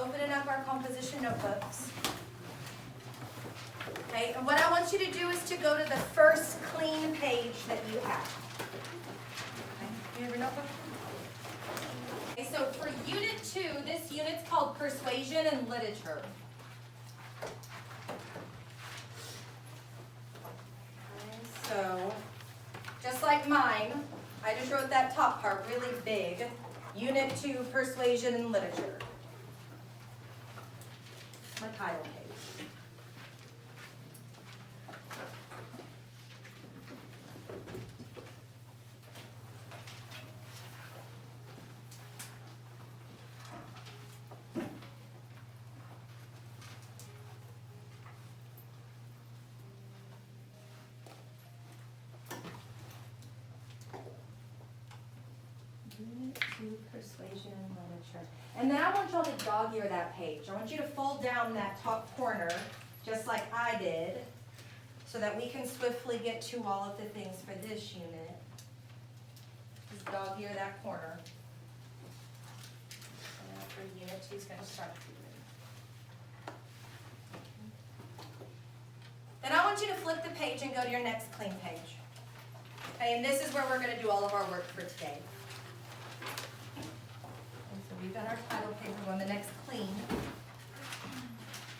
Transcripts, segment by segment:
opening up our composition notebooks. Okay, and what I want you to do is to go to the first clean page that you have. Okay, you have your notebook? Okay, so for Unit 2, this unit's called Persuasion and Literature. Okay, so, just like mine, I just wrote that top part really big. Unit 2, Persuasion and Literature. My title page. Unit 2, Persuasion and Literature. And then I want y'all to dog ear that page. I want you to fold down that top corner, just like I did, so that we can swiftly get to all of the things for this unit. Just dog ear that corner. And after Unit 2 is going to start. Then I want you to flip the page and go to your next clean page. Okay, and this is where we're going to do all of our work for today. We've got our title page, we're on the next clean.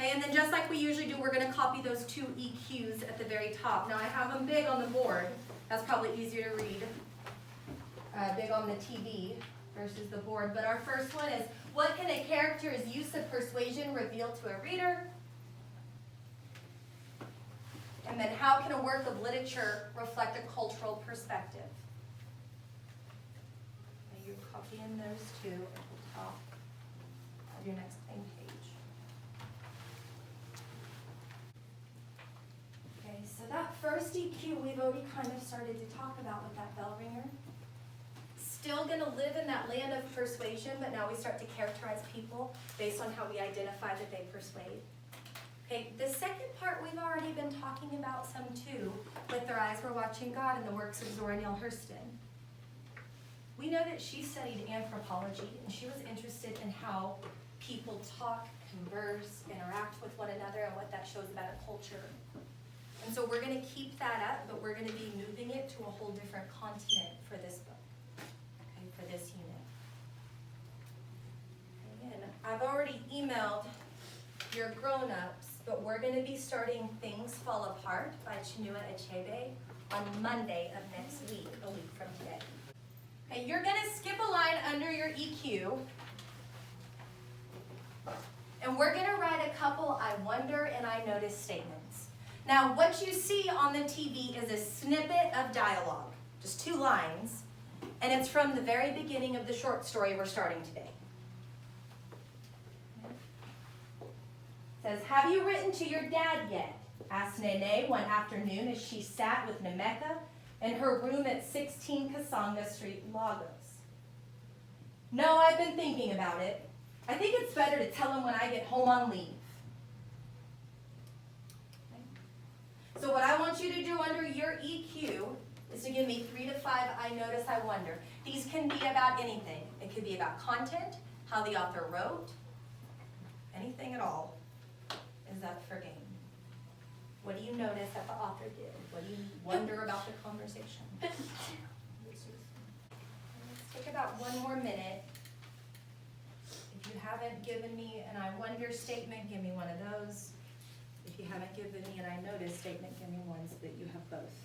Okay, and then just like we usually do, we're going to copy those 2 EQs at the very top. Now I have them big on the board. That's probably easier to read. Big on the TV versus the board. But our first one is, what can a character's use of persuasion reveal to a reader? And then how can a work of literature reflect a cultural perspective? Okay, you're copying those 2. Top of your next clean page. Okay, so that first EQ we've already kind of started to talk about with that bell ringer. Still going to live in that land of persuasion, but now we start to characterize people based on how we identify that they persuade. Okay, the second part we've already been talking about some too, with Their Eyes Were Watching God and the works of Zora Neale Hurston. We know that she studied anthropology, and she was interested in how people talk, converse, interact with one another, and what that shows about a culture. And so we're going to keep that up, but we're going to be moving it to a whole different continent for this book, okay, for this unit. And I've already emailed your grown-ups, but we're going to be starting Things Fall Apart by Chinua Achebe on Monday of next week, a week from today. Okay, you're going to skip a line under your EQ, and we're going to write a couple I wonder and I notice statements. Now, what you see on the TV is a snippet of dialogue, just 2 lines, and it's from the very beginning of the short story we're starting today. It says, "Have you written to your dad yet?" asked Nene one afternoon as she sat with Nemeka in her room at 16 Kasanga Street, Lagos. "No, I've been thinking about it. I think it's better to tell him when I get home on leave." Okay. So what I want you to do under your EQ is to give me 3 to 5 I notice, I wonder. These can be about anything. It could be about content, how the author wrote, anything at all is up for game. What do you notice that the author did? What do you wonder about the conversation? Let's take about 1 more minute. If you haven't given me an I wonder statement, give me one of those. If you haven't given me an I notice statement, give me one so that you have both.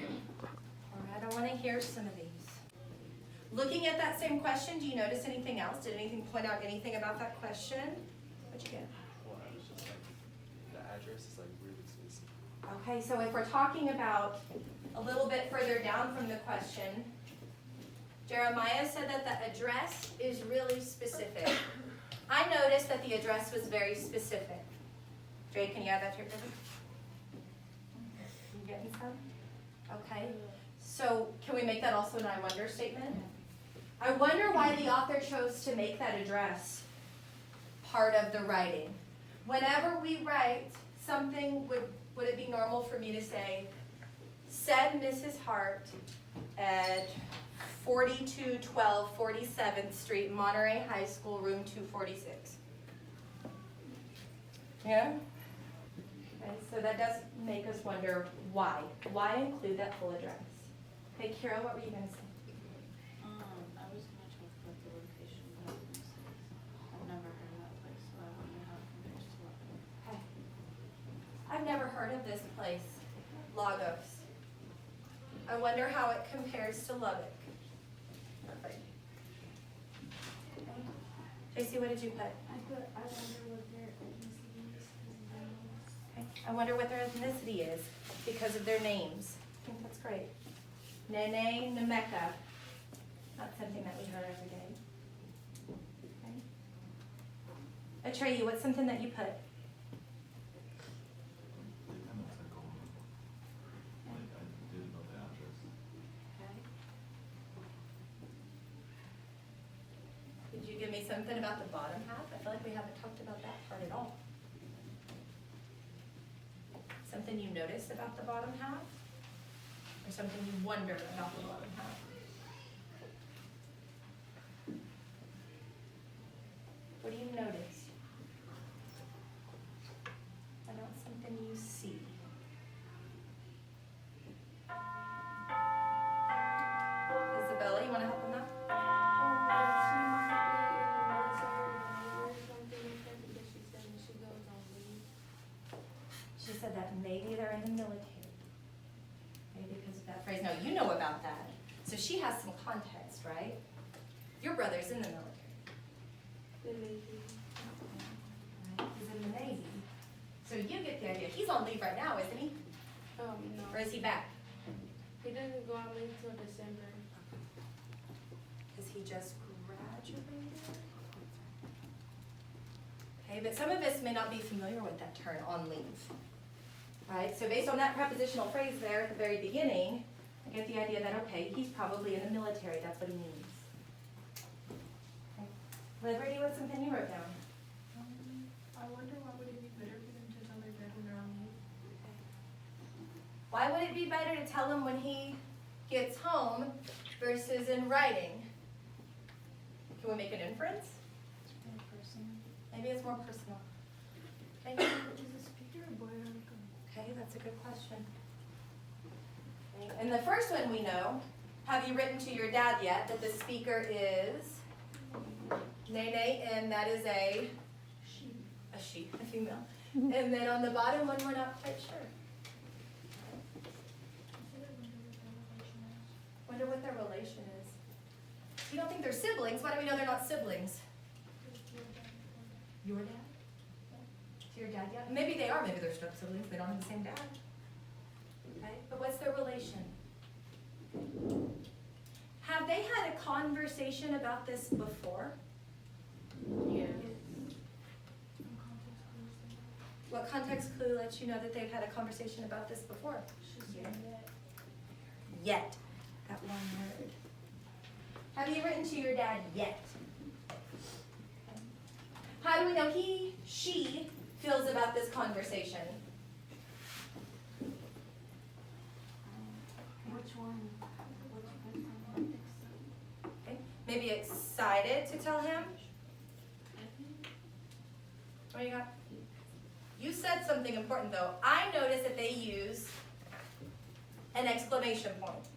All right, I want to hear some of these. Looking at that same question, do you notice anything else? Did anything point out anything about that question? What'd you get? Well, I was just like, the address is like really specific. Okay, so if we're talking about a little bit further down from the question, Jeremiah said that the address is really specific. I noticed that the address was very specific. Dre, can you add that to your paper? You getting some? Okay. So can we make that also an I wonder statement? I wonder why the author chose to make that address part of the writing. Whenever we write something, would it be normal for me to say, said Mrs. Hardt at 4212 47th Street, Monterey High School, room 246. Yeah? Okay, so that does make us wonder why. Why include that full address? Okay, Kira, what were you gonna say? I was gonna talk about the location, but I was gonna say, I've never heard of that place, so I wonder how it compares to what. Okay. I've never heard of this place, Lagos. I wonder how it compares to Lubbock. Perfect. JC, what did you put? I wonder what their ethnicity is. Okay. I wonder what their ethnicity is because of their names. I think that's great. Nene, Nemeka. Not something that we heard every day. Okay. Atreyu, what's something that you put? They kind of took over. Like, I didn't know the address. Okay. Could you give me something about the bottom half? I feel like we haven't talked about that part at all. Something you noticed about the bottom half? Or something you wonder about the bottom half? What do you notice? I know it's something you see. Isabella, you want to help on that? She said that maybe they're in the military. Maybe because of that phrase. No, you know about that. So she has some context, right? Your brother's in the military. Right? He's in the Navy. So you get the idea. He's on leave right now, isn't he? No. Or is he back? He doesn't go on leave till December. Because he just graduated? Okay, but some of us may not be familiar with that term, on leave. Right, so based on that prepositional phrase there at the very beginning, I get the idea that, okay, he's probably in the military, that's what he means. Okay. Liberty, what's something you wrote down? I wonder why would it be better for them to tell their dad when they're on leave? Why would it be better to tell him when he gets home versus in writing? Can we make an inference? It's more personal. Maybe it's more personal. Thank you. Is the speaker a boy or a girl? Okay, that's a good question. Okay, and the first one we know, have you written to your dad yet that the speaker is Nene, and that is a she, a female. And then on the bottom one, we're not quite sure. Wonder what their relation is. You don't think they're siblings? Why do we know they're not siblings? Your dad? To your dad yet? Maybe they are, maybe they're step siblings, they don't have the same dad. Okay, but what's their relation? Have they had a conversation about this before? Yeah. What context clue lets you know that they've had a conversation about this before? Yet. That one word. Have you written to your dad yet? How do we know she feels about this conversation? Which one? Okay. Maybe excited to tell him? What do you got? You said something important though. I noticed that they use an exclamation point.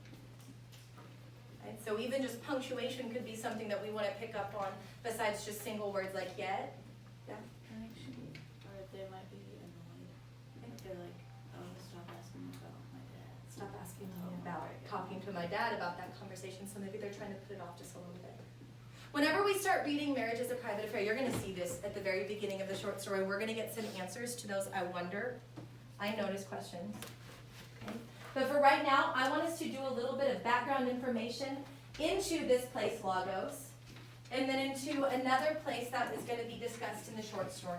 Right? So even just punctuation could be something that we want to pick up on besides just single words like yet. Yeah. Or they might be annoyed. They're like, oh, stop asking me about my dad. Stop asking me about talking to my dad about that conversation, so maybe they're trying to put it off just a little bit. Whenever we start reading Marriage is a Private Affair, you're going to see this at the very beginning of the short story. We're going to get some answers to those I wonder, I notice questions. Okay? But for right now, I want us to do a little bit of background information into this place, Lagos, and then into another place that is going to be discussed in the short story.